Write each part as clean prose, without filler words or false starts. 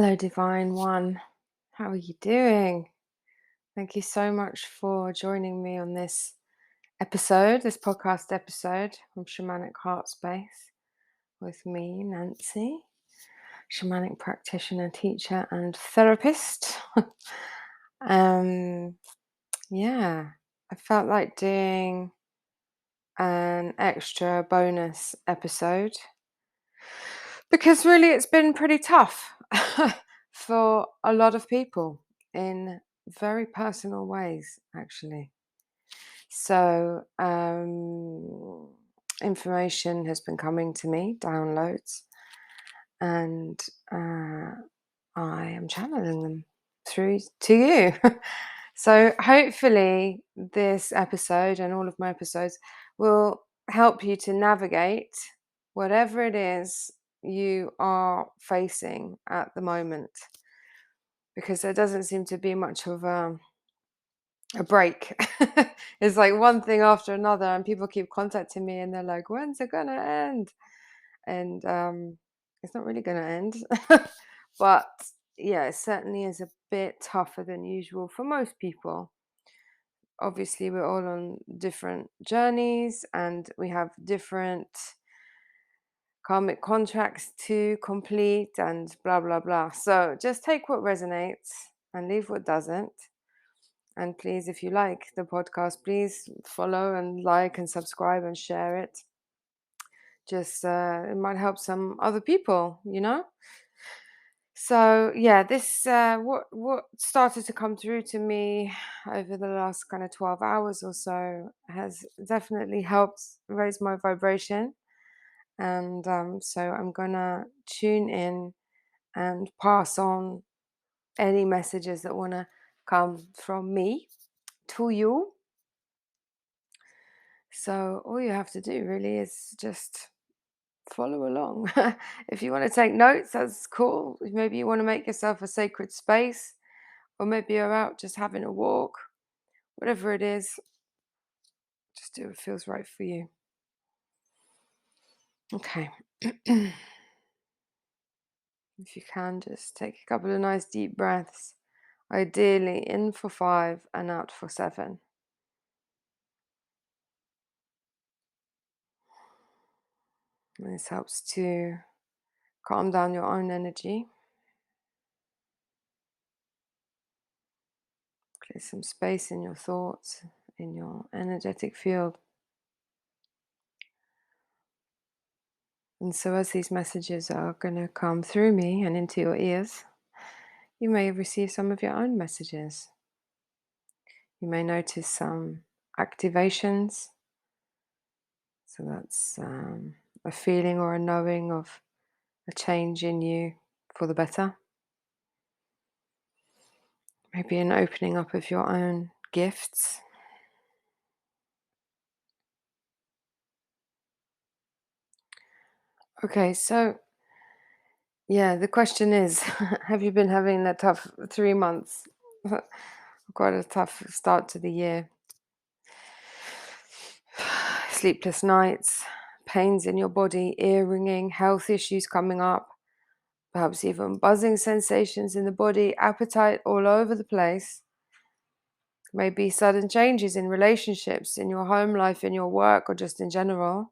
Hello, Divine One. How are you doing? Thank you so much for joining me on this this podcast episode from Shamanic Heart Space with me, Nancy, shamanic practitioner, teacher, and therapist. um, yeah, I felt like doing an extra bonus episode because really it's been pretty tough for a lot of people in very personal ways, actually. So, information has been coming to me, downloads, and I am channeling them through to you. So, hopefully, this episode and all of my episodes will help you to navigate whatever it is you are facing at the moment, because there doesn't seem to be much of a break. It's like one thing after another, and people keep contacting me and they're like, when's it gonna end? And it's not really gonna end. But yeah, it certainly is a bit tougher than usual for most people. Obviously, we're all on different journeys and we have different karmic contracts to complete and blah blah blah. So just take what resonates and leave what doesn't. And please, if you like the podcast, please follow and like and subscribe and share it. Just it might help some other people, you know. So yeah, this what started to come through to me over the last kind of 12 hours or so has definitely helped raise my vibration, and so I'm gonna tune in and pass on any messages that want to come from me to you. So all you have to do really is just follow along. If you want to take notes, that's cool. Maybe you want to make yourself a sacred space, or maybe you're out just having a walk. Whatever it is, just do what feels right for you. Okay. If you can, just take a couple of nice deep breaths. Ideally, in for 5 and out for 7. And this helps to calm down your own energy, clear some space in your thoughts, in your energetic field. And so, as these messages are going to come through me and into your ears, you may receive some of your own messages. You may notice some activations. So, that's a feeling or a knowing of a change in you for the better. Maybe an opening up of your own gifts. Okay, so yeah, the question is, have you been having a tough 3 months? Quite a tough start to the year. Sleepless nights, pains in your body, ear ringing, health issues coming up, perhaps even buzzing sensations in the body, appetite all over the place. Maybe sudden changes in relationships, in your home life, in your work, or just in general.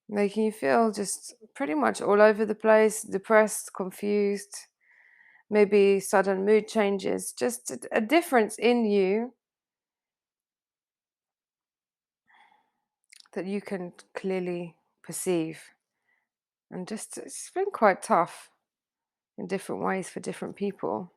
Making you feel just pretty much all over the place, depressed, confused, maybe sudden mood changes, just a difference in you that you can clearly perceive. And just it's been quite tough in different ways for different people.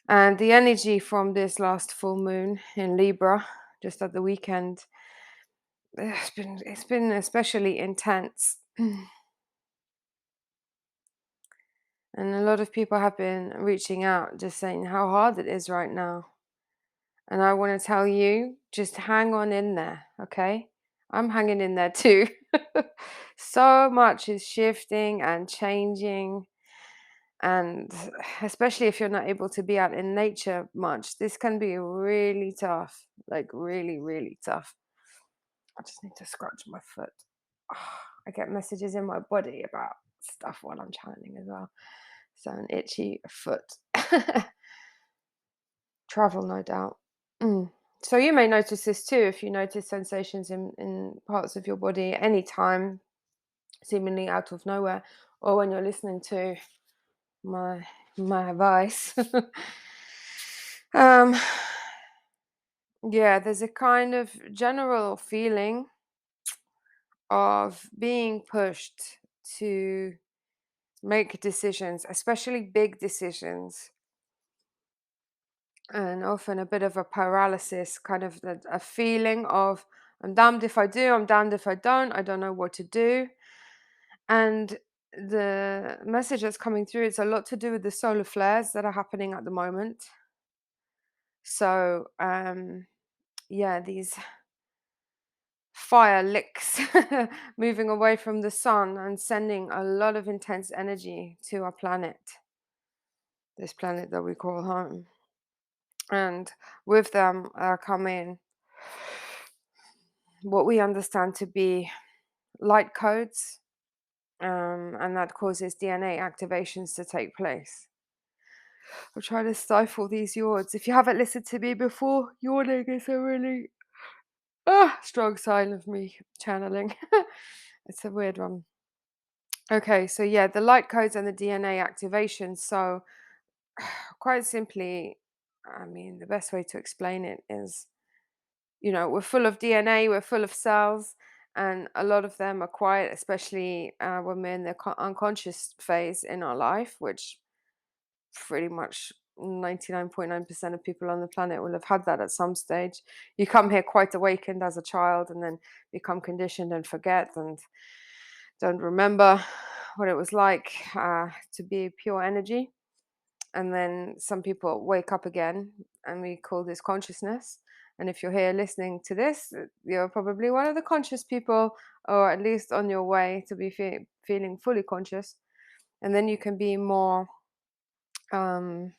And the energy from this last full moon in Libra, just at the weekend, it's been especially intense. And a lot of people have been reaching out, just saying how hard it is right now. And I want to tell you, just hang on in there, okay? I'm hanging in there too. So much is shifting and changing. And especially if you're not able to be out in nature much, this can be really tough, like really, really tough. I just need to scratch my foot. I get messages in my body about stuff while I'm channeling as well. So an itchy foot. Travel, no doubt. Mm. So you may notice this too if you notice sensations in parts of your body anytime, seemingly out of nowhere, or when you're listening to my advice. um, yeah, there's a kind of general feeling of being pushed to make decisions, especially big decisions, and often a bit of a paralysis, kind of a feeling of I'm damned if I do, I'm damned if I don't know what to do. And the message that's coming through, it's a lot to do with the solar flares that are happening at the moment. So yeah, these fire licks moving away from the sun and sending a lot of intense energy to our planet, this planet that we call home. And with them come in what we understand to be light codes, and that causes DNA activations to take place. I'm trying to stifle these yawns. If you haven't listened to me before, yawning is a really strong sign of me channeling. It's a weird one. Okay, so yeah, the light codes and the DNA activation. So, quite simply, I mean, the best way to explain it is, we're full of DNA, we're full of cells, and a lot of them are quiet, especially when we're in the unconscious phase in our life, which pretty much 99.9% of people on the planet will have had that at some stage. You come here quite awakened as a child and then become conditioned and forget and don't remember what it was like to be pure energy. And then some people wake up again, and we call this consciousness. And if you're here listening to this, you're probably one of the conscious people, or at least on your way to be feeling fully conscious. And then you can be um,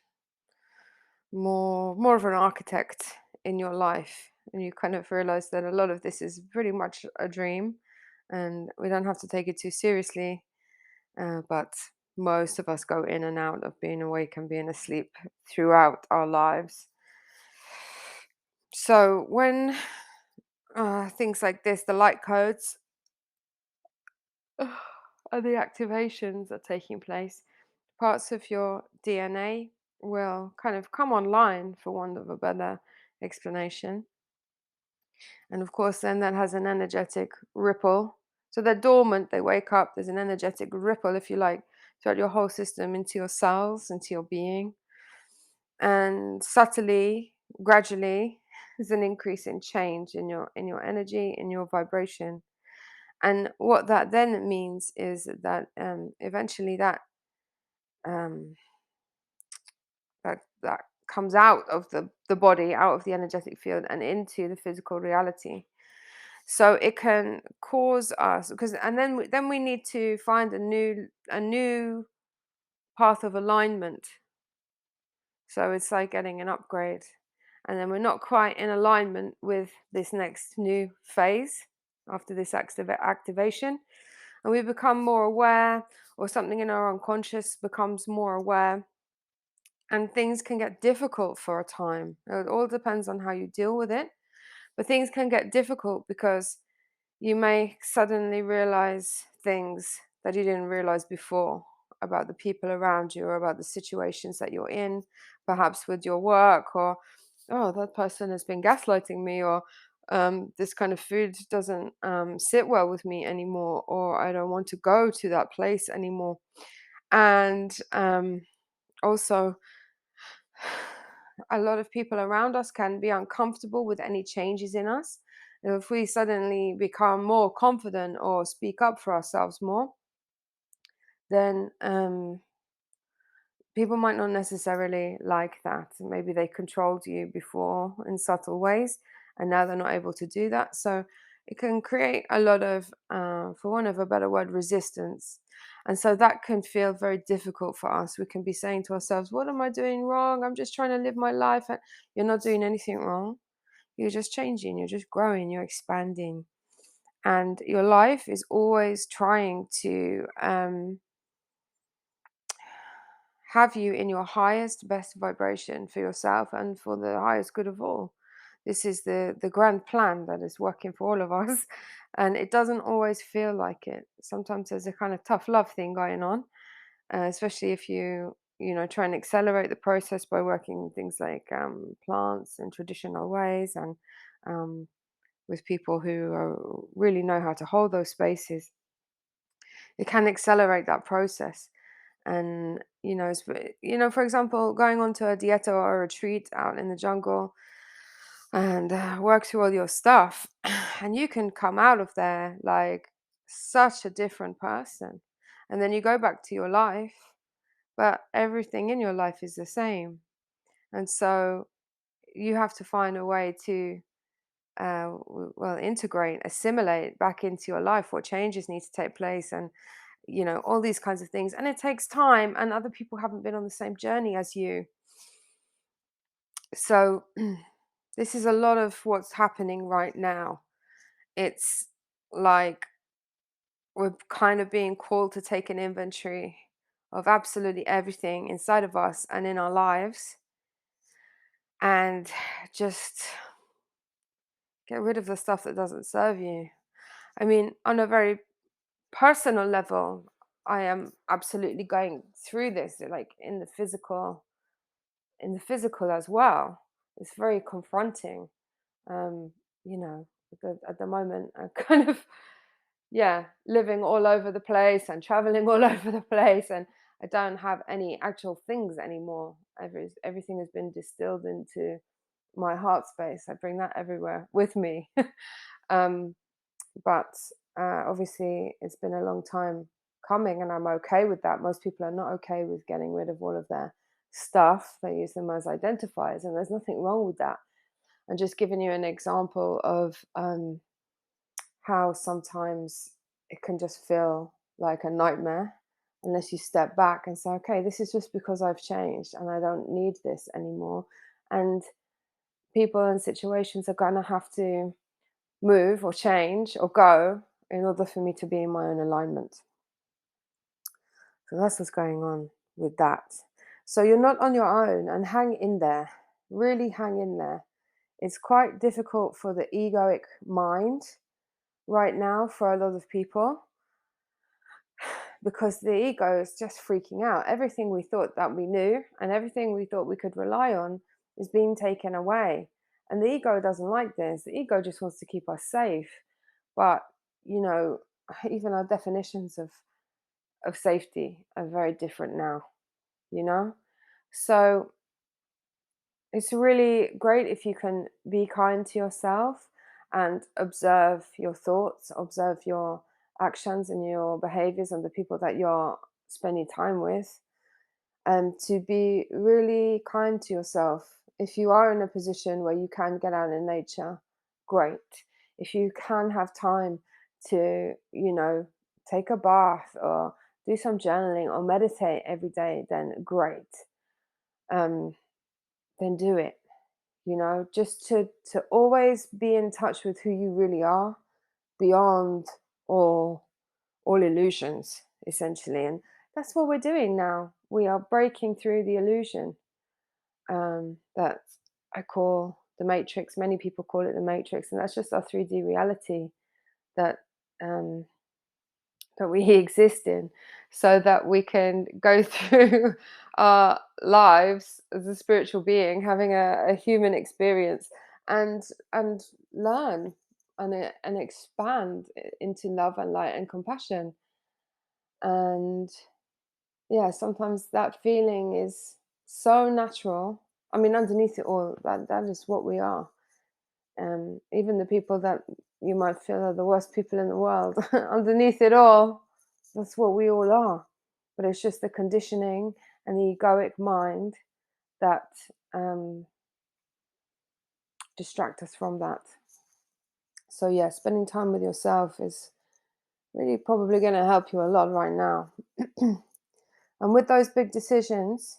more of an architect in your life, and you kind of realize that a lot of this is pretty much a dream, and we don't have to take it too seriously. But most of us go in and out of being awake and being asleep throughout our lives. So when things like this, the light codes and the activations are taking place, parts of your DNA will kind of come online, for want of a better explanation. And of course, then that has an energetic ripple. So they're dormant, they wake up, there's an energetic ripple, if you like, throughout your whole system, into your cells, into your being. And subtly, gradually, there's an increase in change in your energy, in your vibration. And what that then means is that eventually um, that comes out of the body, out of the energetic field, and into the physical reality. So it can cause us, because and then we need to find a new path of alignment. So it's like getting an upgrade, and then we're not quite in alignment with this next new phase after this activation, and we become more aware, or something in our unconscious becomes more aware, and things can get difficult for a time. It all depends on how you deal with it, but things can get difficult because you may suddenly realize things that you didn't realize before about the people around you, or about the situations that you're in, perhaps with your work, or, oh, that person has been gaslighting me, or this kind of food doesn't sit well with me anymore, or I don't want to go to that place anymore. And also, a lot of people around us can be uncomfortable with any changes in us. If we suddenly become more confident or speak up for ourselves more, then people might not necessarily like that. Maybe they controlled you before in subtle ways, and now they're not able to do that. So it can create a lot of, for want of a better word, resistance. And so that can feel very difficult for us. We can be saying to ourselves, what am I doing wrong? I'm just trying to live my life. And you're not doing anything wrong. You're just changing, you're just growing, you're expanding. And your life is always trying to have you in your highest, best vibration for yourself and for the highest good of all. This is the grand plan that is working for all of us, and it doesn't always feel like it. Sometimes there's a kind of tough love thing going on, especially if you try and accelerate the process by working with things like plants in traditional ways, and um, with people who really know how to hold those spaces. It can accelerate that process. And for example, going onto a dieta or a retreat out in the jungle and work through all your stuff, and you can come out of there like such a different person, and then you go back to your life, but everything in your life is the same. And so you have to find a way to well, integrate, assimilate back into your life what changes need to take place, and all these kinds of things. And it takes time, and other people haven't been on the same journey as you. So this is a lot of what's happening right now. It's like we're kind of being called to take an inventory of absolutely everything inside of us and in our lives, and just get rid of the stuff that doesn't serve you. I mean, on a very personal level, I am absolutely going through this, like in the physical as well. It's very confronting. Um, at the moment, I'm kind of, yeah, living all over the place and traveling all over the place, and I don't have any actual things anymore. Everything has been distilled into my heart space. I bring that everywhere with me. um, but obviously, it's been a long time coming, and I'm okay with that. Most people are not okay with getting rid of all of their stuff. They use them as identifiers, and there's nothing wrong with that. And just giving you an example of how sometimes it can just feel like a nightmare unless you step back and say, okay, this is just because I've changed and I don't need this anymore. And people and situations are going to have to move or change or go in order for me to be in my own alignment. So that's what's going on with that. So you're not on your own, and hang in there. Really hang in there. It's quite difficult for the egoic mind right now for a lot of people, because the ego is just freaking out. Everything we thought that we knew and everything we thought we could rely on is being taken away. And the ego doesn't like this. The ego just wants to keep us safe. But, you know, even our definitions of safety are very different now, you know? So it's really great if you can be kind to yourself and observe your thoughts, observe your actions and your behaviors and the people that you're spending time with, and to be really kind to yourself. If you are in a position where you can get out in nature, great. If you can have time to, take a bath or do some journaling or meditate every day, then great. Um, then do it. Just to always be in touch with who you really are, beyond all all illusions, essentially. And that's what we're doing now. We are breaking through the illusion, that I call the matrix. Many people call it the matrix, and that's just our 3D reality that um, that we exist in, so that we can go through our lives as a spiritual being, having a human experience, and learn and expand into love and light and compassion. And yeah, sometimes that feeling is so natural. I mean, underneath it all, that is what we are. Even the people that you might feel are the worst people in the world, underneath it all, that's what we all are. But it's just the conditioning and the egoic mind that um, distract us from that. So yeah, spending time with yourself is really probably going to help you a lot right now. And with those big decisions,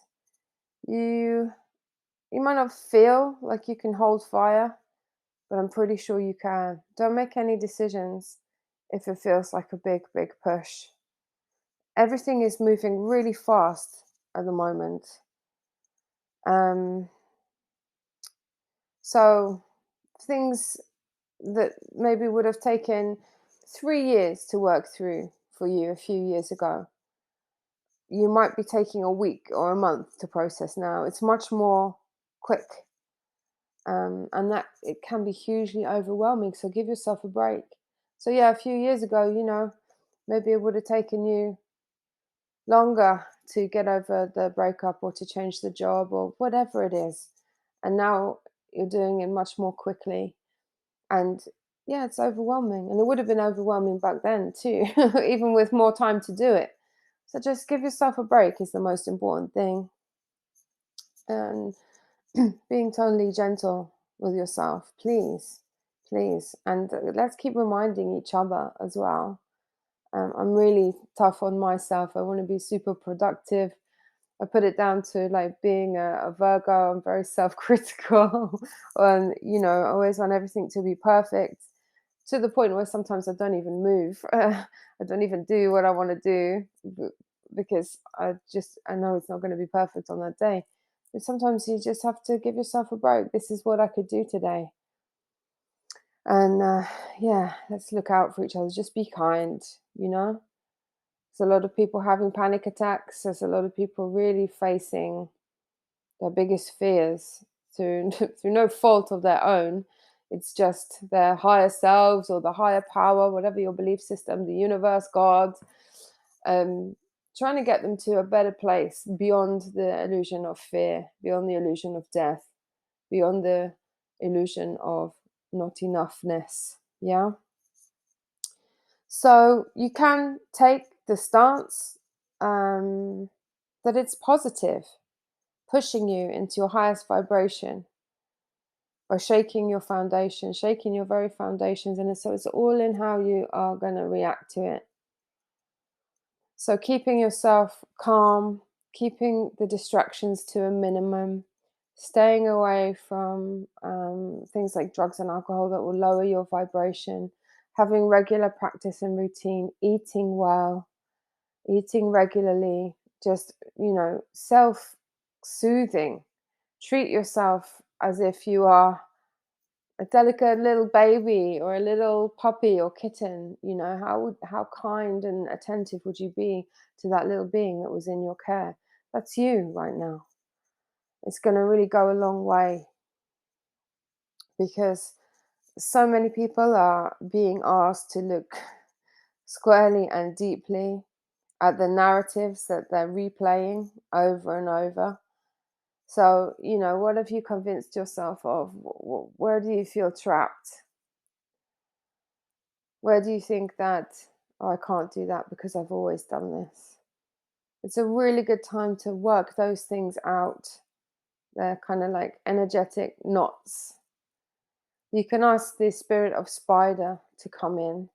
you you might not feel like you can hold fire, but I'm pretty sure you can. Don't make any decisions if it feels like a big, big push. Everything is moving really fast at the moment. Um, so things that maybe would have taken 3 years to work through for you a few years ago, you might be taking a week or a month to process now. It's much more quick. And that it can be hugely overwhelming. So give yourself a break. So yeah, a few years ago, maybe it would have taken you longer to get over the breakup or to change the job or whatever it is. And now you're doing it much more quickly. And yeah, it's overwhelming. And it would have been overwhelming back then too, even with more time to do it. So just give yourself a break is the most important thing. And being totally gentle with yourself, please, please. And let's keep reminding each other as well. I'm really tough on myself. I want to be super productive. I put it down to like being a Virgo. I'm very self-critical. I always want everything to be perfect to the point where sometimes I don't even move. I don't even do what I want to do because I know it's not going to be perfect on that day. But sometimes you just have to give yourself a break. This is what I could do today. And yeah, let's look out for each other. Just be kind, you know? There's a lot of people having panic attacks. There's a lot of people really facing their biggest fears through, through no fault of their own. It's just their higher selves or the higher power, whatever your belief system, the universe, God, trying to get them to a better place beyond the illusion of fear, beyond the illusion of death, beyond the illusion of not enoughness. Yeah. So you can take the stance that it's positive, pushing you into your highest vibration by shaking your foundation, shaking your very foundations. And so it's all in how you are going to react to it. So keeping yourself calm, keeping the distractions to a minimum, staying away from things like drugs and alcohol that will lower your vibration, having regular practice and routine, eating well, eating regularly, just, self-soothing. Treat yourself as if you are a delicate little baby or a little puppy or kitten. How kind and attentive would you be to that little being that was in your care? That's you right now. It's going to really go a long way, because so many people are being asked to look squarely and deeply at the narratives that they're replaying over and over. So, what have you convinced yourself of? Where do you feel trapped? Where do you think that, oh, I can't do that because I've always done this? It's a really good time to work those things out. They're kind of like energetic knots. You can ask the spirit of spider to come in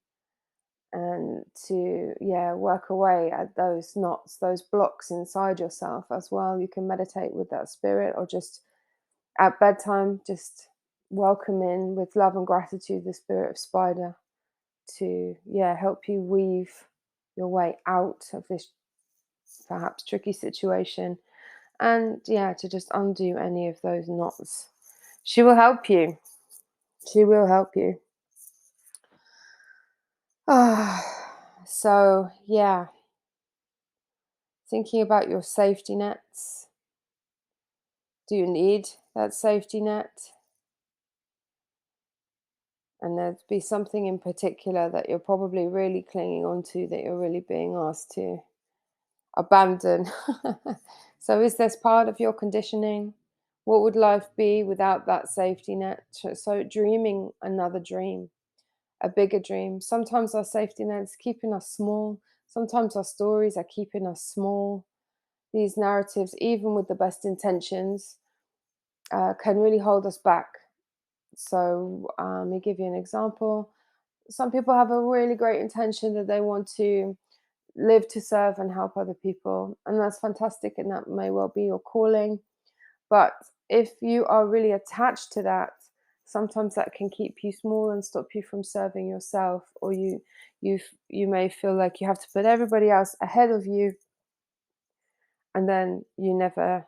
and to, work away at those knots, those blocks inside yourself as well. You can meditate with that spirit, or just at bedtime, just welcome in with love and gratitude the spirit of spider to help you weave your way out of this perhaps tricky situation, and to just undo any of those knots. She will help you. She will help you. So thinking about your safety nets. Do you need that safety net? And there'd be something in particular that you're probably really clinging on to, that you're really being asked to abandon. So is this part of your conditioning? What would life be without that safety net? So dreaming another dream, a bigger dream. Sometimes our safety net's keeping us small. Sometimes our stories are keeping us small. These narratives, even with the best intentions, can really hold us back. So let me give you an example. Some people have a really great intention that they want to live to serve and help other people, and that's fantastic, and that may well be your calling. But if you are really attached to that, sometimes that can keep you small and stop you from serving yourself, or you may feel like you have to put everybody else ahead of you, and then you never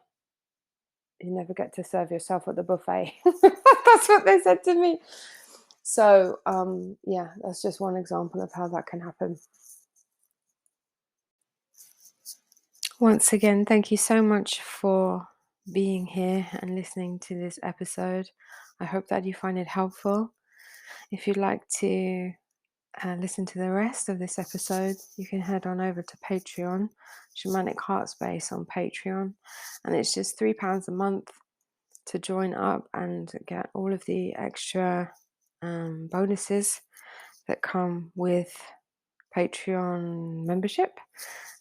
get to serve yourself at the buffet. That's what they said to me. So yeah, that's just one example of how that can happen. Once again, thank you so much for being here and listening to this episode. I hope that you find it helpful. If you'd like to listen to the rest of this episode, you can head on over to Patreon, Shamanic Heart Space on Patreon, and it's just £3 a month to join up and get all of the extra bonuses that come with Patreon membership.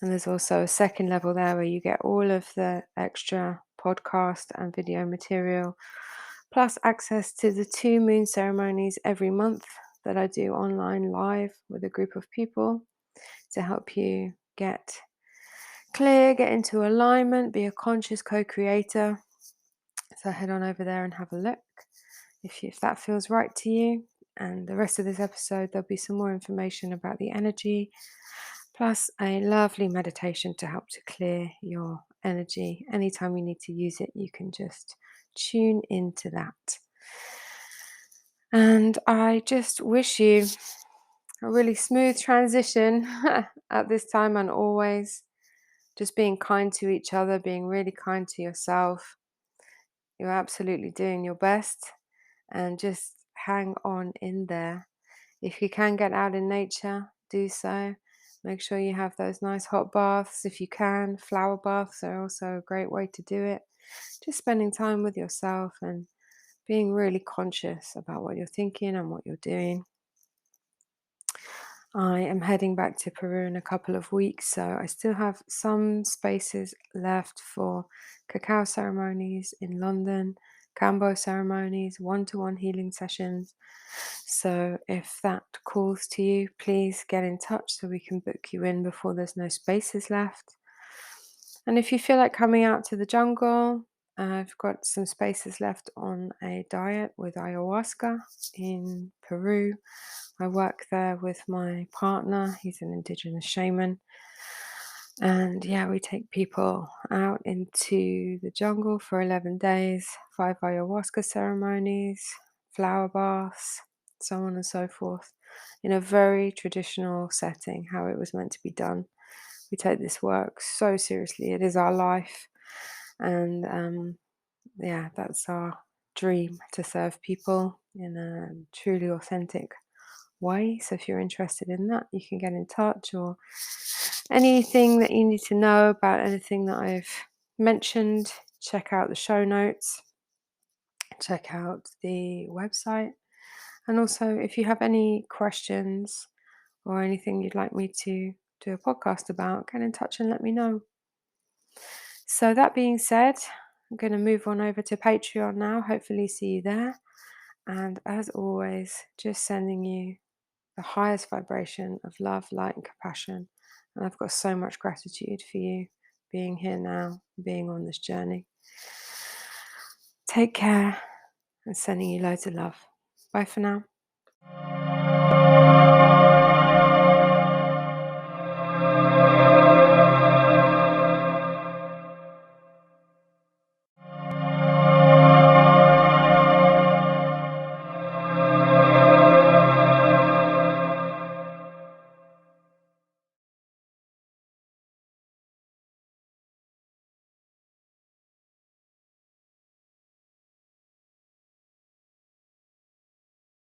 And there's also a second level there where you get all of the extra podcast and video material, plus access to the 2 moon ceremonies every month that I do online live with a group of people to help you get clear, get into alignment, be a conscious co-creator. So head on over there and have a look if that feels right to you. And the rest of this episode, there'll be some more information about the energy, plus a lovely meditation to help to clear your energy. Anytime you need to use it, you can just tune into that. And I just wish you a really smooth transition at this time, and always just being kind to each other, being really kind to yourself. You're absolutely doing your best, and just hang on in there. If you can get out in nature, do so. Make sure you have those nice hot baths if you can. Flower baths are also a great way to do it. Just spending time with yourself and being really conscious about what you're thinking and what you're doing. I am heading back to Peru in a couple of weeks, so I still have some spaces left for cacao ceremonies in London, Kambo ceremonies, one-to-one healing sessions. So if that calls to you, please get in touch so we can book you in before there's no spaces left. And if you feel like coming out to the jungle, I've got some spaces left on a diet with ayahuasca in Peru. I work there with my partner. He's an indigenous shaman. And yeah, we take people out into the jungle for 11 days, 5 ayahuasca ceremonies, flower baths, so on and so forth, in a very traditional setting, how it was meant to be done. We take this work so seriously. It is our life. And yeah, that's our dream, to serve people in a truly authentic way. So if you're interested in that, you can get in touch, or anything that you need to know about anything that I've mentioned, check out the show notes, check out the website. And also, if you have any questions or anything you'd like me to do a podcast about, get in touch and let me know. So that being said, I'm going to move on over to Patreon now. Hopefully see you there. And as always, just sending you the highest vibration of love, light, and compassion. And I've got so much gratitude for you being here now, being on this journey. Take care, and sending you loads of love. Bye for now.